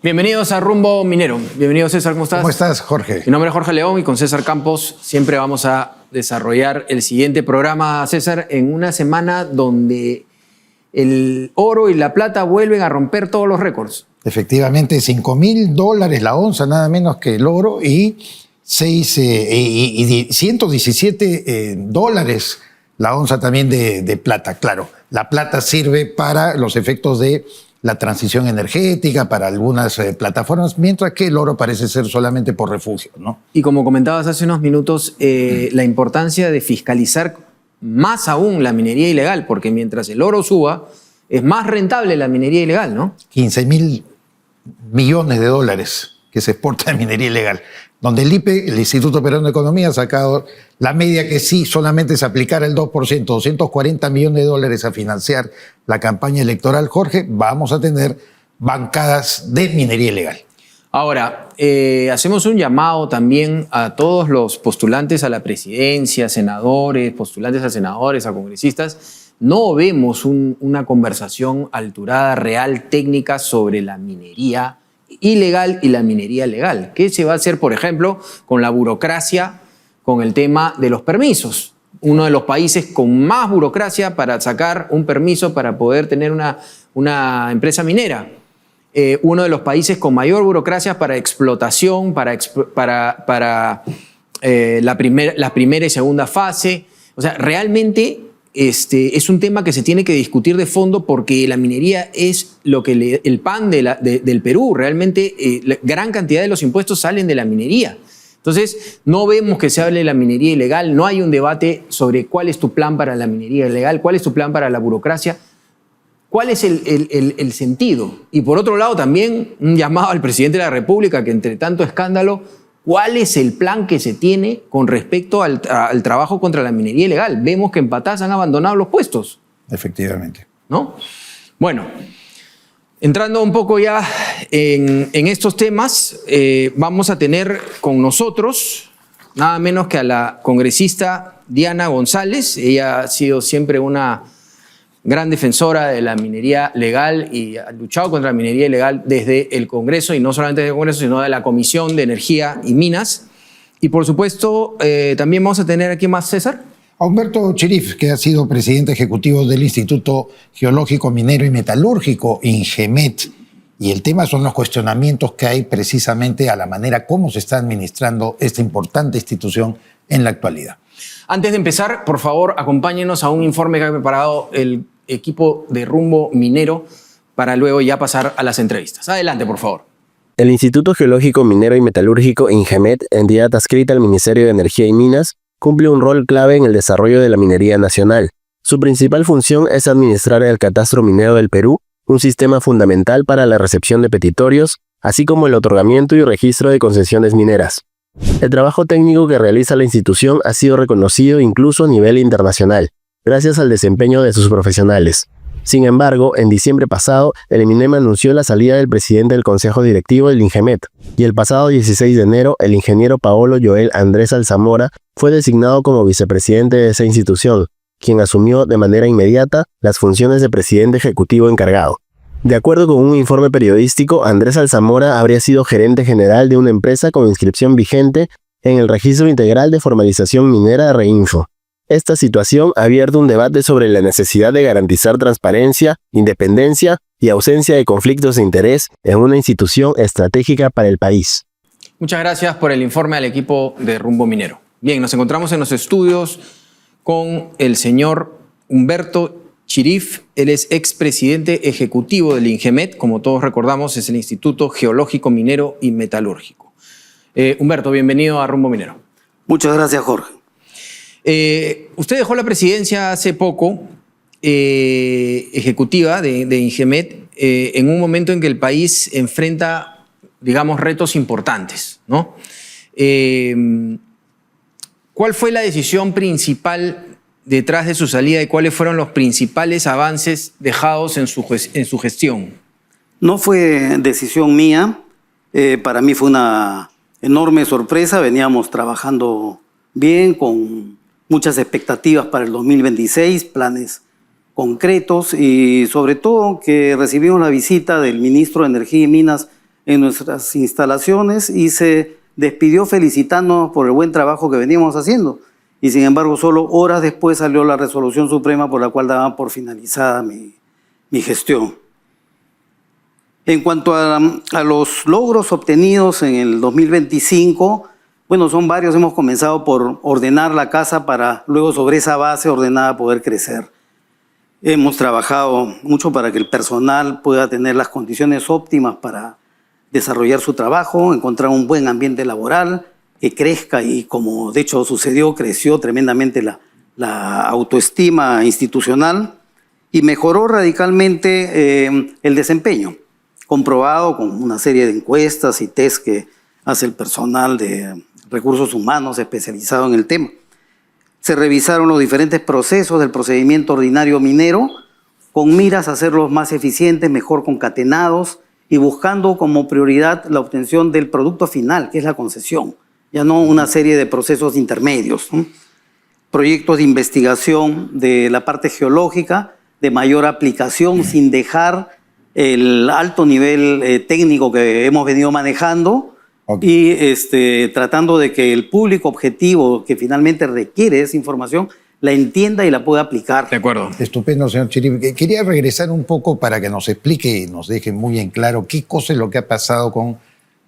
Bienvenidos a Rumbo Minero. Bienvenido, César, ¿cómo estás? ¿Cómo estás, Jorge? Mi nombre es Jorge León y con César Campos siempre vamos a desarrollar el siguiente programa, César, en una semana donde el oro y la plata vuelven a romper todos los récords. Efectivamente, $5.000 la onza, nada menos que el oro, y 117 dólares la onza también de plata. Claro, la plata sirve para los efectos de la transición energética, para algunas plataformas, mientras que el oro parece ser solamente por refugio, ¿no? Y como comentabas hace unos minutos, la importancia de fiscalizar más aún la minería ilegal, porque mientras el oro suba, es más rentable la minería ilegal, ¿no? 15.000 millones de dólares que se exporta de minería ilegal, donde el IPE, el Instituto Peruano de Economía, ha sacado la media que sí solamente es aplicar el 2%, 240 millones de dólares a financiar la campaña electoral. Jorge, vamos a tener bancadas de minería ilegal. Ahora, hacemos un llamado también a todos los postulantes a la presidencia, senadores, postulantes a senadores, a congresistas. No vemos una conversación alturada, real, técnica sobre la minería ilegal y la minería legal. ¿Qué se va a hacer, por ejemplo, con la burocracia, con el tema de los permisos? Uno de los países con más burocracia para sacar un permiso para poder tener una empresa minera. Uno de los países con mayor burocracia para explotación, para la primera y segunda fase. O sea, realmente es un tema que se tiene que discutir de fondo porque la minería es lo que el pan del Perú. Realmente la gran cantidad de los impuestos salen de la minería. Entonces, no vemos que se hable de la minería ilegal, no hay un debate sobre cuál es tu plan para la minería ilegal, cuál es tu plan para la burocracia, cuál es el sentido. Y por otro lado, también un llamado al presidente de la República que entre tanto escándalo, ¿cuál es el plan que se tiene con respecto al trabajo contra la minería ilegal? Vemos que en Patas han abandonado los puestos. Efectivamente. ¿No? Bueno, entrando un poco ya en estos temas, vamos a tener con nosotros nada menos que a la congresista Diana González. Ella ha sido siempre una gran defensora de la minería legal y ha luchado contra la minería ilegal desde el Congreso, y no solamente desde el Congreso, sino de la Comisión de Energía y Minas. Y por supuesto, también vamos a tener aquí más, César. A Humberto Chirif, que ha sido presidente ejecutivo del Instituto Geológico, Minero y Metalúrgico, INGEMET, y el tema son los cuestionamientos que hay precisamente a la manera como se está administrando esta importante institución en la actualidad. Antes de empezar, por favor, acompáñenos a un informe que ha preparado el equipo de Rumbo Minero para luego ya pasar a las entrevistas. Adelante, por favor. El Instituto Geológico, Minero y Metalúrgico, INGEMET, entidad adscrita al Ministerio de Energía y Minas, cumple un rol clave en el desarrollo de la minería nacional. Su principal función es administrar el catastro minero del Perú, un sistema fundamental para la recepción de petitorios, así como el otorgamiento y registro de concesiones mineras. El trabajo técnico que realiza la institución ha sido reconocido incluso a nivel internacional, gracias al desempeño de sus profesionales. Sin embargo, en diciembre pasado, el MINEM anunció la salida del presidente del Consejo Directivo del INGEMET, y el pasado 16 de enero, el ingeniero Paolo Joel Andrés Alzamora fue designado como vicepresidente de esa institución, quien asumió de manera inmediata las funciones de presidente ejecutivo encargado. De acuerdo con un informe periodístico, Andrés Alzamora habría sido gerente general de una empresa con inscripción vigente en el Registro Integral de Formalización Minera Reinfo. Esta situación ha abierto un debate sobre la necesidad de garantizar transparencia, independencia y ausencia de conflictos de interés en una institución estratégica para el país. Muchas gracias por el informe al equipo de Rumbo Minero. Bien, nos encontramos en los estudios con el señor Humberto Chirif. Él es expresidente ejecutivo del INGEMET, como todos recordamos, es el Instituto Geológico, Minero y Metalúrgico. Humberto, bienvenido a Rumbo Minero. Muchas gracias, Jorge. Usted dejó la presidencia hace poco, ejecutiva de INGEMET, en un momento en que el país enfrenta, digamos, retos importantes, ¿no? ¿Cuál fue la decisión principal detrás de su salida y cuáles fueron los principales avances dejados en su gestión? No fue decisión mía. Para mí fue una enorme sorpresa. Veníamos trabajando bien, con muchas expectativas para el 2026, planes concretos y sobre todo que recibimos la visita del ministro de Energía y Minas en nuestras instalaciones y se despidió felicitándonos por el buen trabajo que veníamos haciendo. Y sin embargo, solo horas después salió la resolución suprema por la cual daban por finalizada mi gestión. En cuanto a los logros obtenidos en el 2025, bueno, son varios. Hemos comenzado por ordenar la casa para luego sobre esa base ordenada poder crecer. Hemos trabajado mucho para que el personal pueda tener las condiciones óptimas para desarrollar su trabajo, encontrar un buen ambiente laboral, que crezca y como de hecho sucedió, creció tremendamente la autoestima institucional y mejoró radicalmente el desempeño, comprobado con una serie de encuestas y test que hace el personal de recursos humanos especializado en el tema. Se revisaron los diferentes procesos del procedimiento ordinario minero con miras a hacerlos más eficientes, mejor concatenados y buscando como prioridad la obtención del producto final, que es la concesión, ya no una serie de procesos intermedios, ¿no? Proyectos de investigación de la parte geológica, de mayor aplicación, sin dejar el alto nivel técnico que hemos venido manejando, y tratando de que el público objetivo que finalmente requiere esa información la entienda y la pueda aplicar. De acuerdo. Estupendo, señor Chiribi. Quería regresar un poco para que nos explique y nos deje muy en claro qué cosa es lo que ha pasado con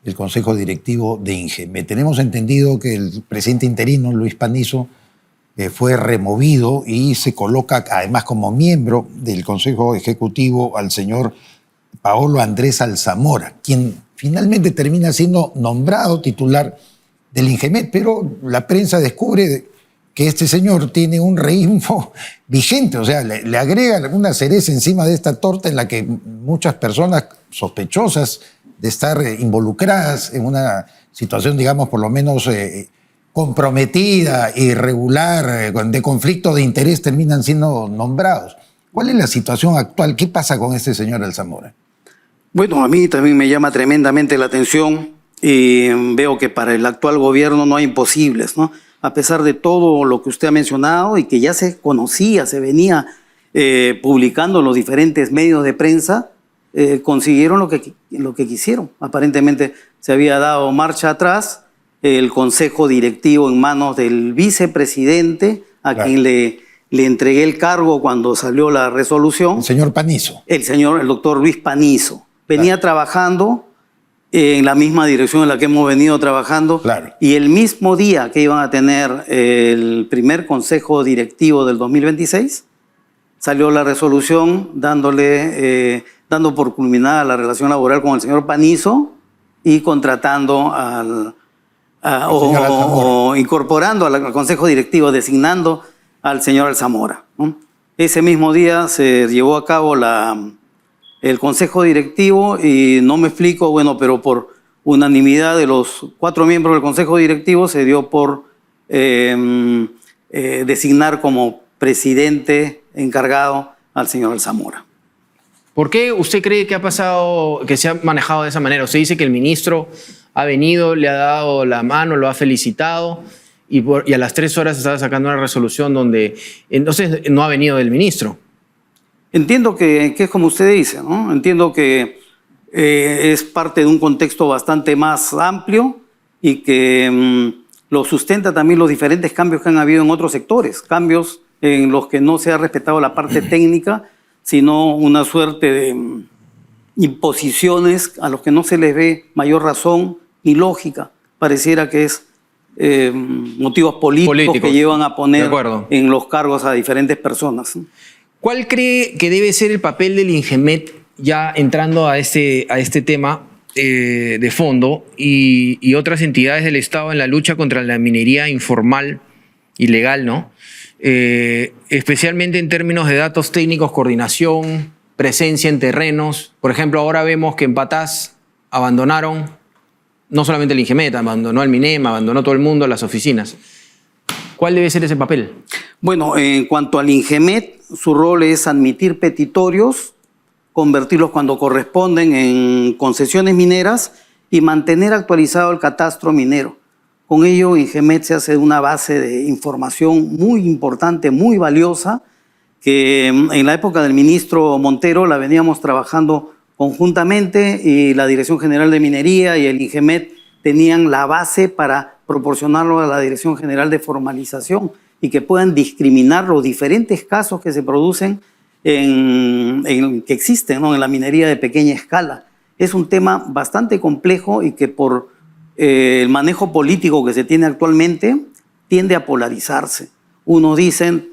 el Consejo Directivo de INGEMET. Tenemos entendido que el presidente interino, Luis Panizo, fue removido y se coloca además como miembro del Consejo Ejecutivo al señor Paolo Andrés Alzamora, quien finalmente termina siendo nombrado titular del INGEMET, pero la prensa descubre que este señor tiene un reínfo vigente, o sea, le agrega una cereza encima de esta torta en la que muchas personas sospechosas de estar involucradas en una situación, digamos, por lo menos comprometida, irregular, de conflicto de interés, terminan siendo nombrados. ¿Cuál es la situación actual? ¿Qué pasa con este señor Alzamora? Bueno, a mí también me llama tremendamente la atención y veo que para el actual gobierno no hay imposibles, ¿no? A pesar de todo lo que usted ha mencionado y que ya se conocía, se venía publicando en los diferentes medios de prensa, consiguieron lo que quisieron. Aparentemente se había dado marcha atrás, el consejo directivo en manos del vicepresidente, a quien le entregué el cargo cuando salió la resolución. El señor Panizo. El doctor Luis Panizo. Venía trabajando en la misma dirección en la que hemos venido trabajando. Claro. Y el mismo día que iban a tener el primer consejo directivo del 2026, salió la resolución dando por culminada la relación laboral con el señor Panizo y contratando o incorporando al consejo directivo, designando al señor Alzamora, ¿no? Ese mismo día se llevó a cabo el consejo directivo y no me explico, bueno, pero por unanimidad de los 4 miembros del consejo directivo se dio por designar como presidente encargado al señor Alzamora. ¿Por qué usted cree que ha pasado, que se ha manejado de esa manera? Usted dice que el ministro ha venido, le ha dado la mano, lo ha felicitado y a las 3 horas estaba sacando una resolución donde entonces no ha venido del ministro. Entiendo que es como usted dice, ¿no? Entiendo que es parte de un contexto bastante más amplio y que lo sustenta también los diferentes cambios que han habido en otros sectores, cambios en los que no se ha respetado la parte técnica, sino una suerte de imposiciones a los que no se les ve mayor razón ni lógica. Pareciera que es motivos políticos que llevan a poner en los cargos a diferentes personas. ¿Cuál cree que debe ser el papel del INGEMET, ya entrando a este tema de fondo, y otras entidades del Estado en la lucha contra la minería informal, ilegal, ¿no? Especialmente en términos de datos técnicos, coordinación, presencia en terrenos? Por ejemplo, ahora vemos que en Patás abandonaron, no solamente el INGEMET, abandonó el MINEM, abandonó todo el mundo, las oficinas. ¿Cuál debe ser ese papel? Bueno, en cuanto al INGEMET, su rol es admitir petitorios, convertirlos cuando corresponden en concesiones mineras y mantener actualizado el catastro minero. Con ello, INGEMET se hace una base de información muy importante, muy valiosa, que en la época del ministro Montero la veníamos trabajando conjuntamente y la Dirección General de Minería y el INGEMET tenían la base para proporcionarlo a la Dirección General de Formalización y que puedan discriminar los diferentes casos que se producen que existen, ¿no?, en la minería de pequeña escala. Es un tema bastante complejo y que por el manejo político que se tiene actualmente tiende a polarizarse. Unos dicen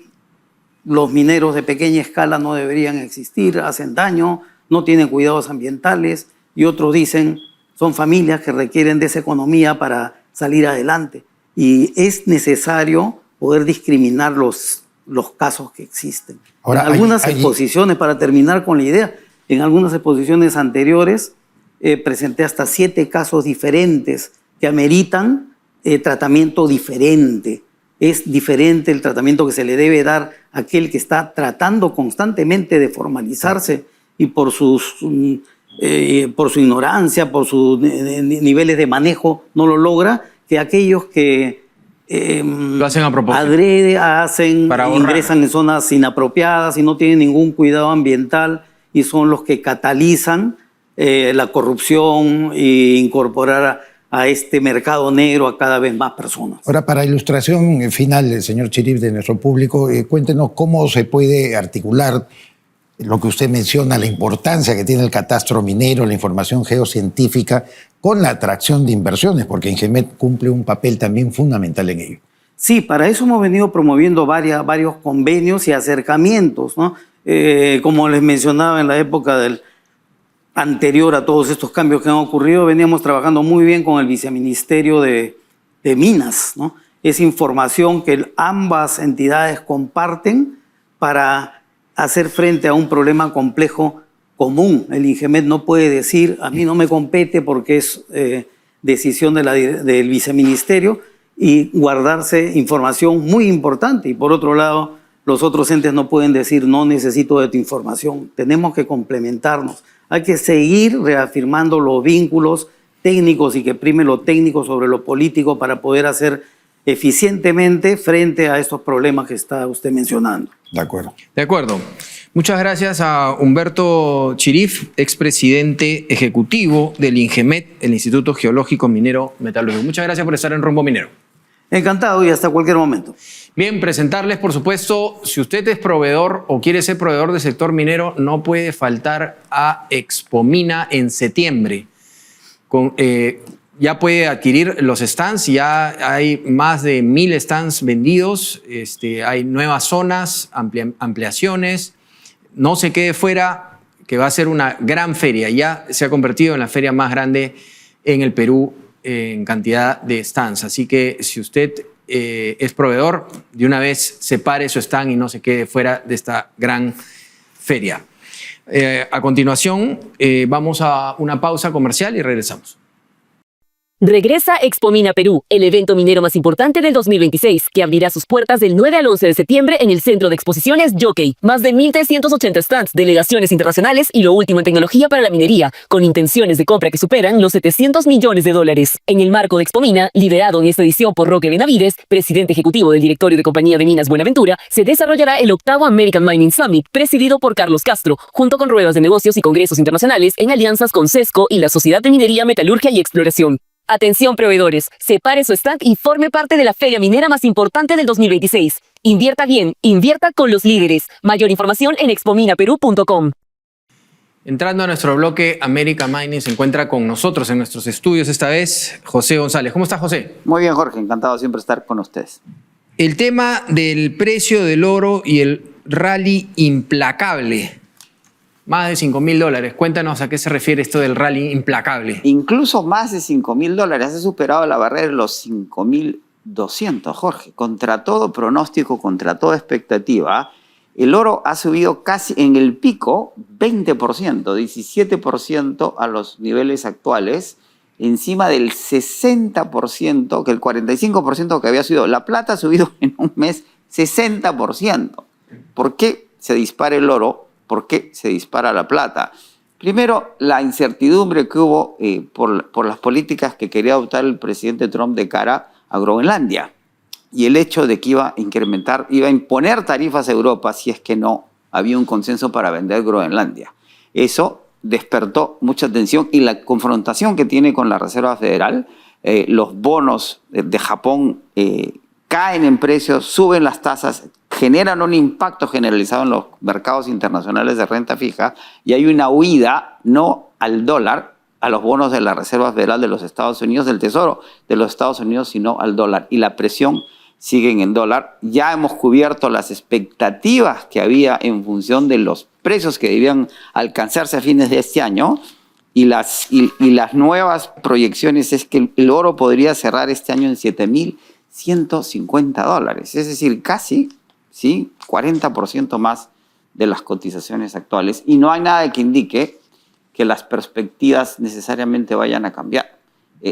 los mineros de pequeña escala no deberían existir, hacen daño, no tienen cuidados ambientales, y otros dicen son familias que requieren de esa economía para salir adelante. Y es necesario poder discriminar los casos que existen. Ahora, en algunas exposiciones, para terminar con la idea, en algunas exposiciones anteriores presenté hasta 7 casos diferentes que ameritan tratamiento diferente. Es diferente el tratamiento que se le debe dar a aquel que está tratando constantemente de formalizarse y por su ignorancia, por sus niveles de manejo no lo logra, que aquellos que lo hacen a propósito. Adrede ingresan en zonas inapropiadas y no tienen ningún cuidado ambiental y son los que catalizan la corrupción e incorporar a este mercado negro a cada vez más personas. Ahora, para ilustración final, señor Chirif, de nuestro público, cuéntenos cómo se puede articular lo que usted menciona, la importancia que tiene el catastro minero, la información geocientífica, con la atracción de inversiones, porque INGEMET cumple un papel también fundamental en ello. Sí, para eso hemos venido promoviendo varios convenios y acercamientos, ¿no? Como les mencionaba, en la época anterior a todos estos cambios que han ocurrido, veníamos trabajando muy bien con el Viceministerio de Minas, ¿no? Es información que ambas entidades comparten para hacer frente a un problema complejo común. El INGEMET no puede decir, a mí no me compete porque es decisión del viceministerio, y guardarse información muy importante. Y por otro lado, los otros entes no pueden decir, no necesito de tu información. Tenemos que complementarnos. Hay que seguir reafirmando los vínculos técnicos y que prime lo técnico sobre lo político para poder hacer eficientemente frente a estos problemas que está usted mencionando. De acuerdo. De acuerdo. Muchas gracias a Humberto Chirif, expresidente ejecutivo del INGEMET, el Instituto Geológico Minero Metalúrgico. Muchas gracias por estar en Rumbo Minero. Encantado y hasta cualquier momento. Bien, presentarles, por supuesto, si usted es proveedor o quiere ser proveedor del sector minero, no puede faltar a Expomina en septiembre. Ya puede adquirir los stands, ya hay más de 1000 stands vendidos, hay nuevas zonas, ampliaciones. No se quede fuera, que va a ser una gran feria. Ya se ha convertido en la feria más grande en el Perú en cantidad de stands. Así que si usted es proveedor, de una vez separe su stand y no se quede fuera de esta gran feria. A continuación, vamos a una pausa comercial y regresamos. Regresa Expomina Perú, el evento minero más importante del 2026, que abrirá sus puertas del 9 al 11 de septiembre en el Centro de Exposiciones Jockey. Más de 1.380 stands, delegaciones internacionales y lo último en tecnología para la minería, con intenciones de compra que superan los $700 millones. En el marco de Expomina, liderado en esta edición por Roque Benavides, presidente ejecutivo del directorio de Compañía de Minas Buenaventura, se desarrollará el 8º American Mining Summit, presidido por Carlos Castro, junto con ruedas de negocios y congresos internacionales en alianzas con CESCO y la Sociedad de Minería, Metalurgia y Exploración. Atención proveedores, separe su stand y forme parte de la feria minera más importante del 2026. Invierta bien, invierta con los líderes. Mayor información en expominaperú.com. Entrando a nuestro bloque, América Mining se encuentra con nosotros en nuestros estudios esta vez, José González. ¿Cómo está, José? Muy bien, Jorge, encantado siempre estar con ustedes. El tema del precio del oro y el rally implacable. Más de $5.000. Cuéntanos a qué se refiere esto del rally implacable. Incluso más de $5.000. Ha superado la barrera de los 5.200, Jorge. Contra todo pronóstico, contra toda expectativa, el oro ha subido casi en el pico 20%, 17% a los niveles actuales, encima del 60%, que el 45% que había subido. La plata ha subido en un mes 60%. ¿Por qué se dispara el oro? ¿Por qué se dispara la plata? Primero, la incertidumbre que hubo por las políticas que quería adoptar el presidente Trump de cara a Groenlandia y el hecho de que iba a imponer tarifas a Europa si es que no había un consenso para vender Groenlandia. Eso despertó mucha atención y la confrontación que tiene con la Reserva Federal. Los bonos de Japón caen en precios, suben las tasas, generan un impacto generalizado en los mercados internacionales de renta fija y hay una huida no al dólar, a los bonos de la Reserva Federal de los Estados Unidos, del Tesoro de los Estados Unidos, sino al dólar. Y la presión sigue en las. Ya hemos cubierto las expectativas que había en función de los precios que debían alcanzarse a fines de este año. Y las nuevas proyecciones es que el oro podría cerrar este año en $7,150. Es decir, casi, ¿sí?, 40% más de las cotizaciones actuales. Y no hay nada que indique que las perspectivas necesariamente vayan a cambiar.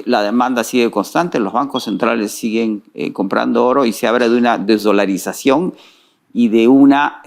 La demanda sigue constante, los bancos centrales siguen comprando oro y se habla de una desdolarización y de una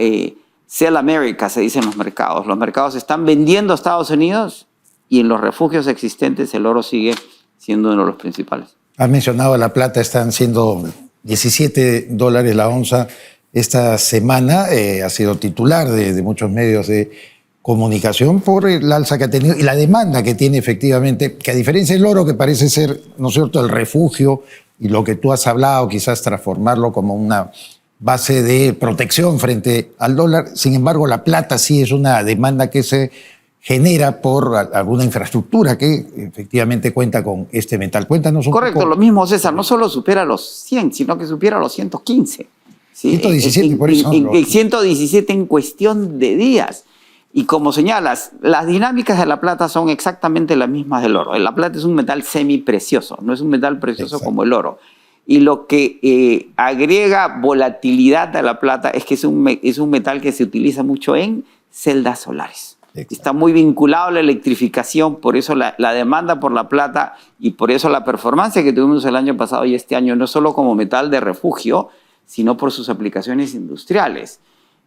sell America, se dice en los mercados. Los mercados están vendiendo a Estados Unidos y en los refugios existentes el oro sigue siendo uno de los principales. Has mencionado la plata, están siendo $17 la onza esta semana. Ha sido titular de muchos medios de comunicación por el alza que ha tenido y la demanda que tiene efectivamente, que a diferencia del oro, que parece ser, ¿no es cierto?, el refugio y lo que tú has hablado, quizás transformarlo como una base de protección frente al dólar. Sin embargo, la plata sí es una demanda que se genera por alguna infraestructura que efectivamente cuenta con este metal. Cuéntanos un Correcto, poco. lo mismo, César, no solo supera los 100, sino que supera los 115. ¿Sí? 117, por eso. 117 en cuestión de días. Y como señalas, las dinámicas de la plata son exactamente las mismas del oro. La plata es un metal semiprecioso, no es un metal precioso. Exacto. Como el oro. Y lo que agrega volatilidad a la plata es que es un metal que se utiliza mucho en celdas solares. Exacto. Está muy vinculado a la electrificación, por eso la demanda por la plata y por eso la performance que tuvimos el año pasado y este año, no solo como metal de refugio, sino por sus aplicaciones industriales.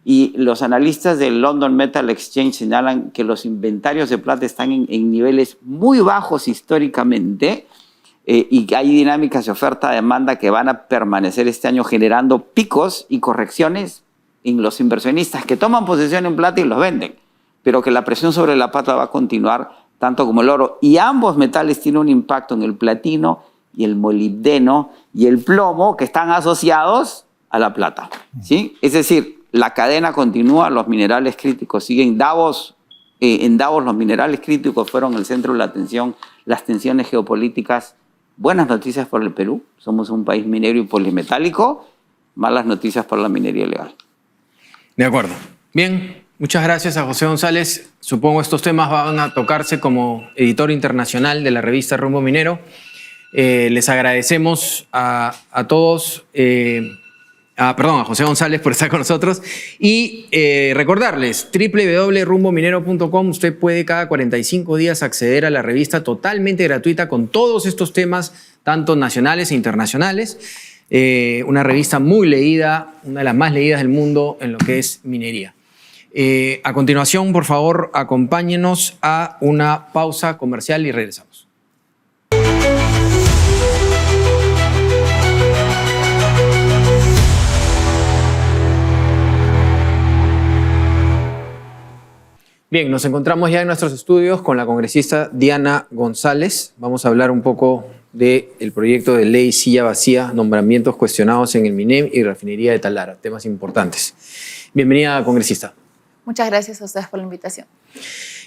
Y los analistas del London Metal Exchange señalan que los inventarios de plata están en niveles muy bajos históricamente y que hay dinámicas de oferta-demanda que van a permanecer este año generando picos y correcciones en los inversionistas que toman posesión en plata y los venden, pero que la presión sobre la plata va a continuar tanto como el oro. Y ambos metales tienen un impacto en el platino y el molibdeno y el plomo que están asociados a la plata, ¿sí? Es decir, la cadena continúa, los minerales críticos siguen. En Davos los minerales críticos fueron el centro de la atención, las tensiones geopolíticas. Buenas noticias por el Perú, somos un país minero y polimetálico. Malas noticias por la minería ilegal. De acuerdo. Bien, muchas gracias a José González. Supongo estos temas van a tocarse como editor internacional de la revista Rumbo Minero. Les agradecemos a todos. A José González por estar con nosotros y recordarles www.rumbominero.com. Usted puede cada 45 días acceder a la revista totalmente gratuita con todos estos temas, tanto nacionales e internacionales. Una revista muy leída, una de las más leídas del mundo en lo que es minería. A continuación, por favor, acompáñenos a una pausa comercial y regresamos. Bien, nos encontramos ya en nuestros estudios con la congresista Diana González. Vamos a hablar un poco del proyecto de ley Silla Vacía, nombramientos cuestionados en el MINEM y refinería de Talara, temas importantes. Bienvenida, congresista. Muchas gracias a ustedes por la invitación.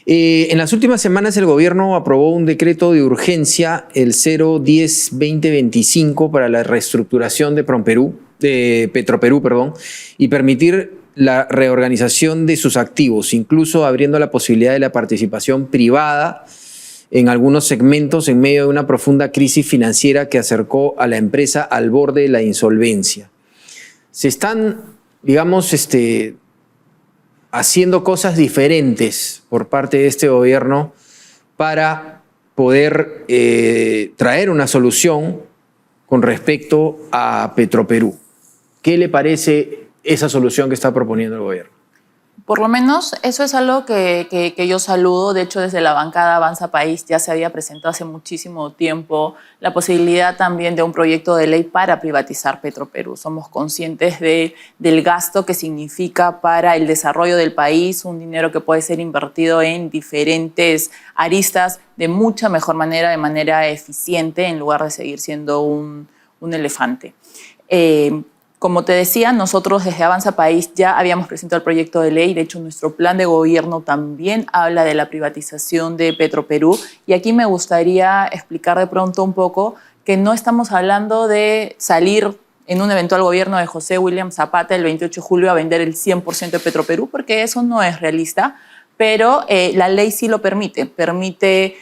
En las últimas semanas el gobierno aprobó un decreto de urgencia, el 010-2025, para la reestructuración de Petroperú, y permitir la reorganización de sus activos, incluso abriendo la posibilidad de la participación privada en algunos segmentos en medio de una profunda crisis financiera que acercó a la empresa al borde de la insolvencia. Se están, digamos, haciendo cosas diferentes por parte de este gobierno para poder traer una solución con respecto a Petroperú. ¿Qué le parece esa solución que está proponiendo el gobierno? Por lo menos eso es algo que yo saludo. De hecho, desde la bancada Avanza País ya se había presentado hace muchísimo tiempo la posibilidad también de un proyecto de ley para privatizar Petroperú. Somos conscientes del gasto que significa para el desarrollo del país, un dinero que puede ser invertido en diferentes aristas de mucha mejor manera, de manera eficiente, en lugar de seguir siendo un elefante. Como te decía, nosotros desde Avanza País ya habíamos presentado el proyecto de ley. De hecho, nuestro plan de gobierno también habla de la privatización de Petroperú. Y aquí me gustaría explicar de pronto un poco que no estamos hablando de salir en un eventual gobierno de José William Zapata el 28 de julio a vender el 100% de Petroperú, porque eso no es realista. Pero la ley sí lo permite. Permite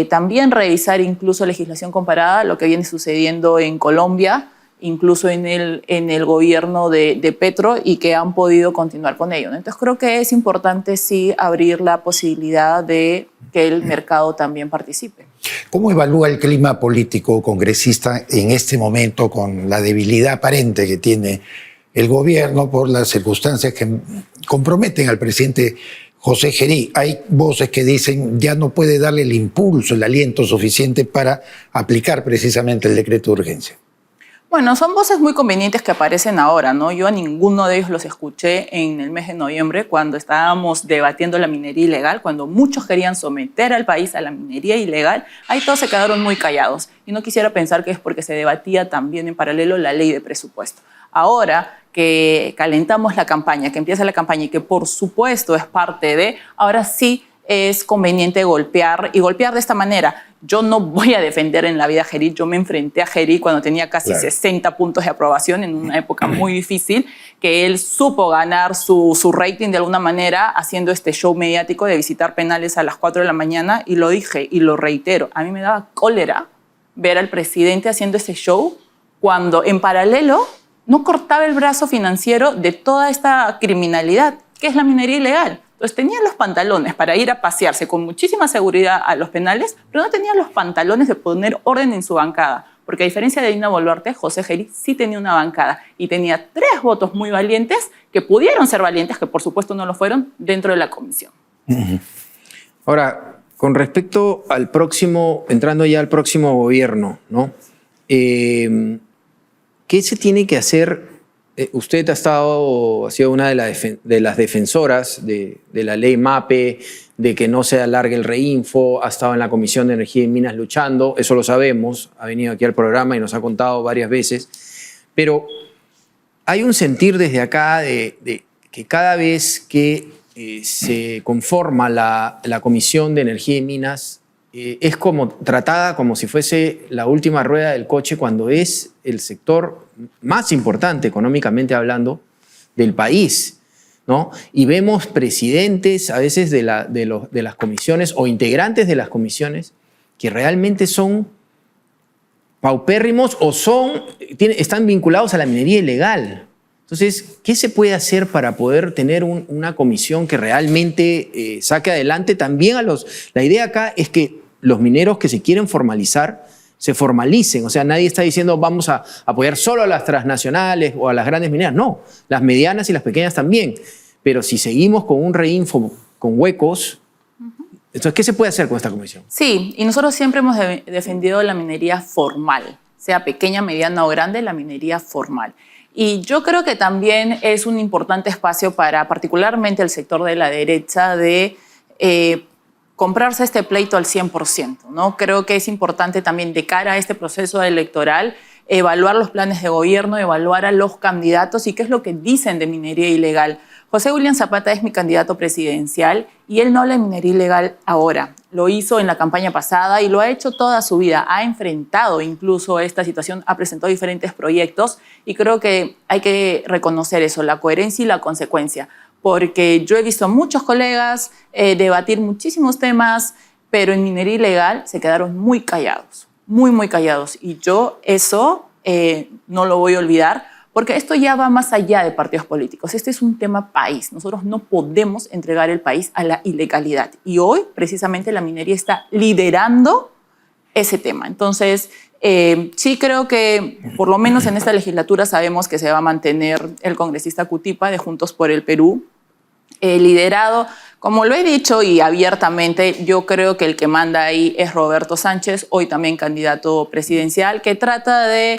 también revisar incluso legislación comparada, lo que viene sucediendo en Colombia, incluso en el gobierno de Petro, y que han podido continuar con ello, ¿no? Entonces creo que es importante sí abrir la posibilidad de que el mercado también participe. ¿Cómo evalúa el clima político congresista en este momento con la debilidad aparente que tiene el gobierno por las circunstancias que comprometen al presidente José Gerí? Hay voces que dicen ya no puede darle el impulso, el aliento suficiente para aplicar precisamente el decreto de urgencia. Bueno, son voces muy convenientes que aparecen ahora, ¿no? Yo a ninguno de ellos los escuché en el mes de noviembre, cuando estábamos debatiendo la minería ilegal, cuando muchos querían someter al país a la minería ilegal. Ahí todos se quedaron muy callados. Y no quisiera pensar que es porque se debatía también en paralelo la ley de presupuesto. Ahora que calentamos la campaña, que empieza la campaña y que por supuesto es parte de, ahora sí es conveniente golpear, y golpear de esta manera. Yo no voy a defender en la vida a Gerí. Yo me enfrenté a Gerí cuando tenía casi 60 puntos de aprobación en una época muy difícil, que él supo ganar su rating de alguna manera haciendo este show mediático de visitar penales a las 4 de la mañana, y lo dije y lo reitero. A mí me daba cólera ver al presidente haciendo ese show cuando en paralelo no cortaba el brazo financiero de toda esta criminalidad, que es la minería ilegal. Entonces tenía los pantalones para ir a pasearse con muchísima seguridad a los penales, pero no tenía los pantalones de poner orden en su bancada. Porque a diferencia de Dina Boluarte, José Gerí sí tenía una bancada y tenía 3 votos muy valientes, que pudieron ser valientes, que por supuesto no lo fueron, dentro de la comisión. Ahora, con respecto al próximo, entrando ya al próximo gobierno, ¿no? ¿Qué se tiene que hacer? Usted ha sido una de las defensoras de la ley MAPE, de que no se alargue el reinfo, ha estado en la Comisión de Energía y Minas luchando, eso lo sabemos, ha venido aquí al programa y nos ha contado varias veces, pero hay un sentir desde acá de que cada vez que se conforma la Comisión de Energía y Minas, es como tratada como si fuese la última rueda del coche, cuando es el sector más importante económicamente hablando del país, ¿no? Y vemos presidentes a veces de las comisiones o integrantes de las comisiones que realmente son paupérrimos o están vinculados a la minería ilegal. Entonces, ¿qué se puede hacer para poder tener una comisión que realmente saque adelante también a los... La idea acá es que los mineros que se quieren formalizar se formalicen. O sea, nadie está diciendo vamos a apoyar solo a las transnacionales o a las grandes mineras. No, las medianas y las pequeñas también. Pero si seguimos con un reinfo con huecos, entonces, ¿qué se puede hacer con esta comisión? Sí, y nosotros siempre hemos defendido la minería formal, sea pequeña, mediana o grande, la minería formal. Y yo creo que también es un importante espacio para particularmente el sector de la derecha de comprarse este pleito al 100%, ¿no? Creo que es importante también de cara a este proceso electoral evaluar los planes de gobierno, evaluar a los candidatos y qué es lo que dicen de minería ilegal. José William Zapata es mi candidato presidencial y él no habla de minería ilegal ahora. Lo hizo en la campaña pasada y lo ha hecho toda su vida. Ha enfrentado incluso esta situación, ha presentado diferentes proyectos y creo que hay que reconocer eso, la coherencia y la consecuencia. Porque yo he visto a muchos colegas debatir muchísimos temas, pero en minería ilegal se quedaron muy callados, muy callados. Y yo eso no lo voy a olvidar, porque esto ya va más allá de partidos políticos. Este es un tema país. Nosotros no podemos entregar el país a la ilegalidad. Y hoy, precisamente, la minería está liderando ese tema. Entonces, sí creo que, por lo menos en esta legislatura, sabemos que se va a mantener el congresista Cutipa de Juntos por el Perú. liderado, como lo he dicho y abiertamente, yo creo que el que manda ahí es Roberto Sánchez, hoy también candidato presidencial, que trata de,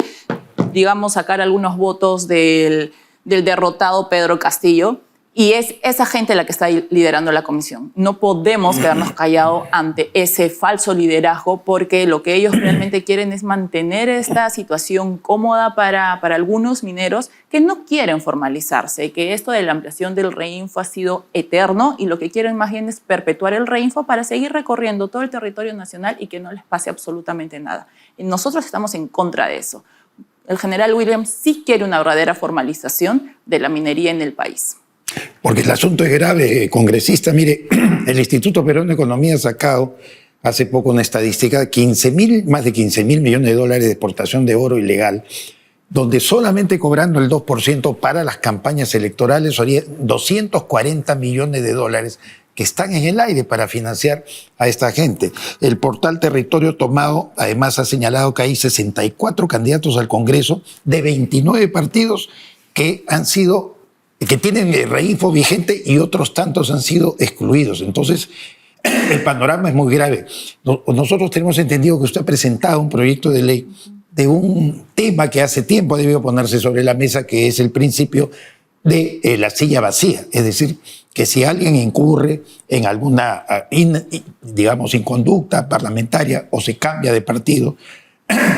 digamos, sacar algunos votos del derrotado Pedro Castillo. Y es esa gente la que está liderando la comisión. No podemos quedarnos callados ante ese falso liderazgo, porque lo que ellos realmente quieren es mantener esta situación cómoda para algunos mineros que no quieren formalizarse, que esto de la ampliación del Reinfo ha sido eterno y lo que quieren más bien es perpetuar el Reinfo para seguir recorriendo todo el territorio nacional y que no les pase absolutamente nada. Y nosotros estamos en contra de eso. El general Williams sí quiere una verdadera formalización de la minería en el país. Porque el asunto es grave, congresista. Mire, el Instituto Peruano de Economía ha sacado hace poco una estadística de más de 15.000 millones de dólares de exportación de oro ilegal, donde solamente cobrando el 2% para las campañas electorales sería 240 millones de dólares que están en el aire para financiar a esta gente. El portal Territorio Tomado además ha señalado que hay 64 candidatos al Congreso de 29 partidos que tienen el Reinfo vigente y otros tantos han sido excluidos. Entonces, el panorama es muy grave. Nosotros tenemos entendido que usted ha presentado un proyecto de ley de un tema que hace tiempo ha debido ponerse sobre la mesa, que es el principio de la silla vacía. Es decir, que si alguien incurre en alguna, digamos, inconducta parlamentaria o se cambia de partido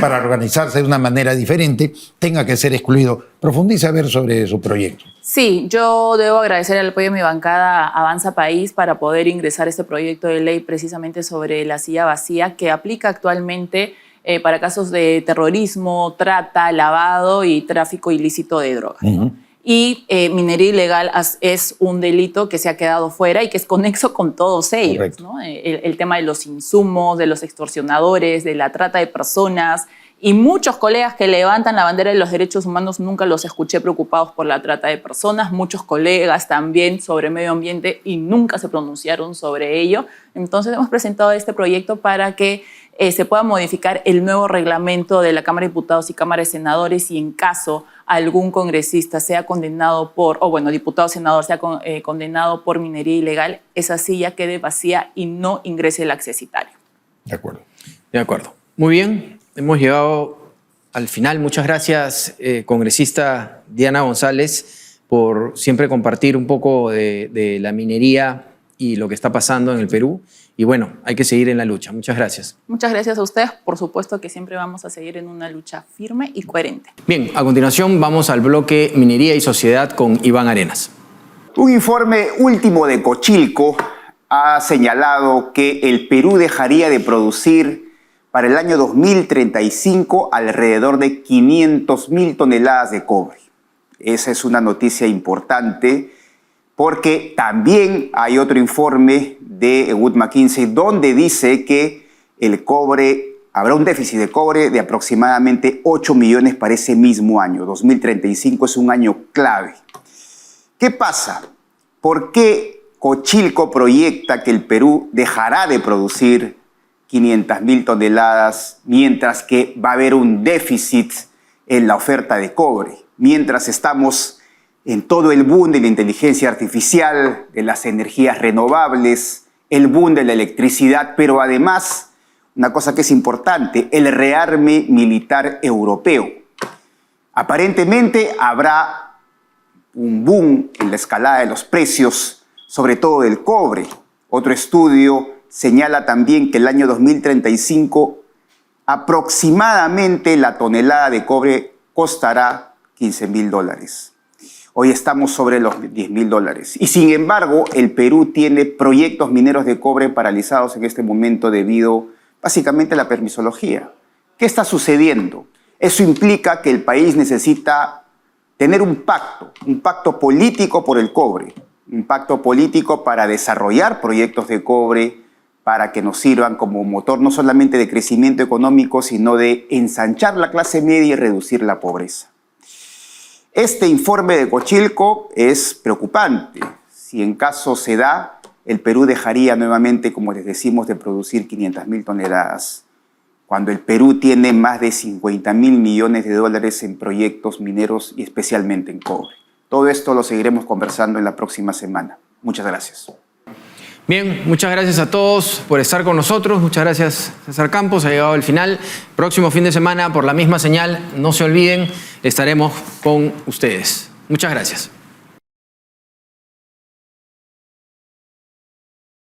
para organizarse de una manera diferente, tenga que ser excluido. Profundice a ver sobre su proyecto. Sí, yo debo agradecer el apoyo de mi bancada Avanza País para poder ingresar este proyecto de ley precisamente sobre la silla vacía que aplica actualmente para casos de terrorismo, trata, lavado y tráfico ilícito de drogas. ¿No? Y minería ilegal es un delito que se ha quedado fuera y que es conexo con todos ellos, ¿no? El tema de los insumos, de los extorsionadores, de la trata de personas. Y muchos colegas que levantan la bandera de los derechos humanos nunca los escuché preocupados por la trata de personas. Muchos colegas también sobre medio ambiente y nunca se pronunciaron sobre ello. Entonces hemos presentado este proyecto para que se pueda modificar el nuevo reglamento de la Cámara de Diputados y Cámara de Senadores y en caso algún congresista sea condenado diputado o senador sea condenado por minería ilegal, esa silla quede vacía y no ingrese el accesitario. De acuerdo. De acuerdo. Muy bien, hemos llegado al final. Muchas gracias, congresista Diana González, por siempre compartir un poco de la minería y lo que está pasando en el Perú. Y bueno, hay que seguir en la lucha. Muchas gracias. Muchas gracias a ustedes. Por supuesto que siempre vamos a seguir en una lucha firme y coherente. Bien, a continuación vamos al bloque Minería y Sociedad con Iván Arenas. Un informe último de Cochilco ha señalado que el Perú dejaría de producir para el año 2035 alrededor de 500.000 toneladas de cobre. Esa es una noticia importante porque también hay otro informe de Wood Mackenzie donde dice que habrá un déficit de cobre de aproximadamente 8 millones para ese mismo año. 2035 es un año clave. ¿Qué pasa? ¿Por qué Cochilco proyecta que el Perú dejará de producir 500.000 toneladas mientras que va a haber un déficit en la oferta de cobre? Mientras estamos en todo el boom de la inteligencia artificial, de las energías renovables, el boom de la electricidad, pero además, una cosa que es importante, el rearme militar europeo. Aparentemente habrá un boom en la escalada de los precios, sobre todo del cobre. Otro estudio señala también que el año 2035 aproximadamente la tonelada de cobre costará $15.000. Hoy estamos sobre los $10.000. Y sin embargo, el Perú tiene proyectos mineros de cobre paralizados en este momento debido básicamente a la permisología. ¿Qué está sucediendo? Eso implica que el país necesita tener un pacto político por el cobre, un pacto político para desarrollar proyectos de cobre para que nos sirvan como motor no solamente de crecimiento económico, sino de ensanchar la clase media y reducir la pobreza. Este informe de Cochilco es preocupante. Si en caso se da, el Perú dejaría nuevamente, como les decimos, de producir 500.000 toneladas, cuando el Perú tiene más de 50.000 millones de dólares en proyectos mineros y especialmente en cobre. Todo esto lo seguiremos conversando en la próxima semana. Muchas gracias. Bien, muchas gracias a todos por estar con nosotros. Muchas gracias, César Campos. Ha llegado el final. Próximo fin de semana, por la misma señal, no se olviden, estaremos con ustedes. Muchas gracias.